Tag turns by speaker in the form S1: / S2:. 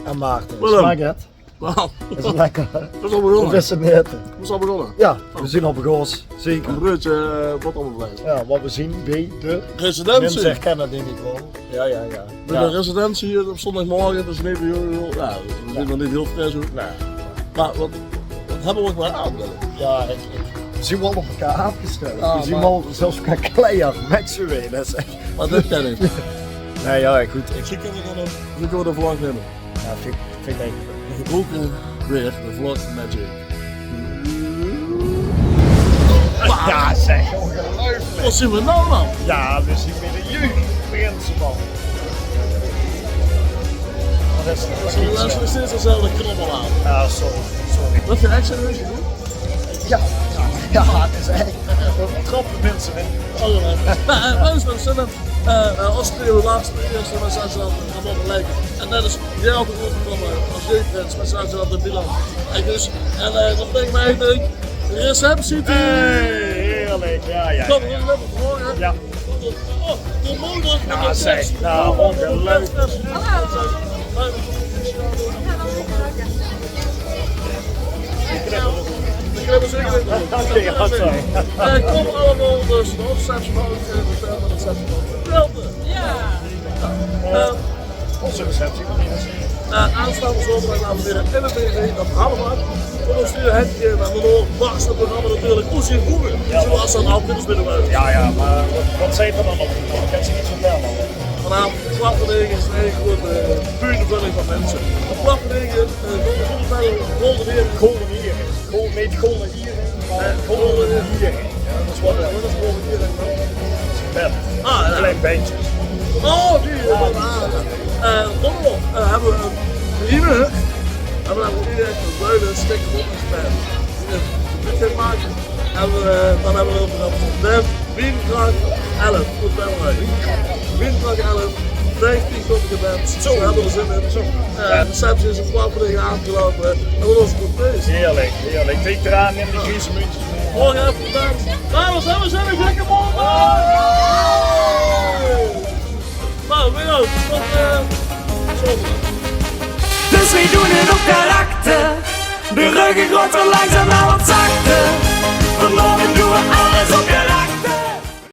S1: En Maarten,
S2: Willem.
S1: smaakt het?
S2: Nou,
S1: Is het lekker?
S2: we zijn al
S1: We
S2: begonnen.
S1: wisten het niet.
S2: We zijn al begonnen.
S1: Ja, we zien op goals, zeker.
S2: Een broodje boterhammenvlees.
S1: Ja, wat we zien bij de mensen
S2: Residentie.
S1: herkennen die niet wel. Ja.
S2: De residentie hier op zondagmorgen, dus niet heel, ja, we zien nog niet heel fris uit.
S1: Nee.
S2: Maar wat hebben we ook maar aan?
S1: Ja, we zien wel op elkaar afgesteld.
S2: Ah,
S1: we zien
S2: maar-
S1: wel zelfs elkaar kleien met z'n weer. Dat is echt...
S2: Maar dit ken ik.
S1: Nee, ja, goed.
S2: Misschien kunnen we de vlog nemen.
S1: Ja, vind ik.
S2: Gebroken weer de vlog magic.
S1: Ja, zeg, ongelooflijk.
S2: Wat zien we nou man?
S1: Ja, we zien weer de jeugdprinsenman. Dat is
S2: We is steeds dezelfde knobbel aan.
S1: Ja, sorry.
S2: Wat je echt serieus doen?
S1: Ja, het is echt. We trappen mensen in.
S2: Luister, ze hebben als we laatste eerste met zijn zelf allemaal gelijk. En net is jij altijd overkomen als jeugdprins met zijn zelf de bilan. En dus, en dan denk ik mij, receptie toe.
S1: Heerlijk, ja.
S2: Kom, we gaan even horen.
S1: Ja.
S2: Oh, de moeder.
S1: Ja, zeg, nou, ongelooflijk.
S2: Ik heb er zeker in. Kom allemaal dus de opzetje van de receptie van de
S1: Onze receptie.
S2: aanstaande zondag dames en heren in het BV, dat allemaal. Voor ons sturen het keer naar de Noord, wacht het programma natuurlijk, hoe zie je vroeger? Zoals dan altijd is binnen buiten.
S1: Ja, maar wat zei er dan op? Ik kan ze niet vertellen.
S2: Vanavond, kwart voor 9 is een hele grote buurtenvulling van mensen. Om kwart voor 9, golden weer.
S1: Golden Earring. Niet Golden Earring, maar Golden Earring. Ja, dat is wat
S2: Wat is golden weer?
S1: bed.
S2: Ah, ja.
S1: Klein beentje.
S2: Oh, die. Donderdag hebben we een primeur. En we hebben iedereen een buiten sticker op gespeeld. Die dit maken. En dan hebben we nog de Windkracht 11. Goed bij mij. Windkracht 11. 15 grote bands. Zo hebben we zin in. De receptie is een kwart voor 9 aangelopen. En we lossen goed feest.
S1: Heerlijk. Denk eraan, neem de Grieze muntjes mee.
S2: Morgen even gedaan. Dames, we zijn een gekke morgen. Nou, weer ook. Tot zondag.
S3: Dus we doen het op karakter. De ruggen groter langzaam maar wat zachter. Vanmorgen doen we alles op karakter.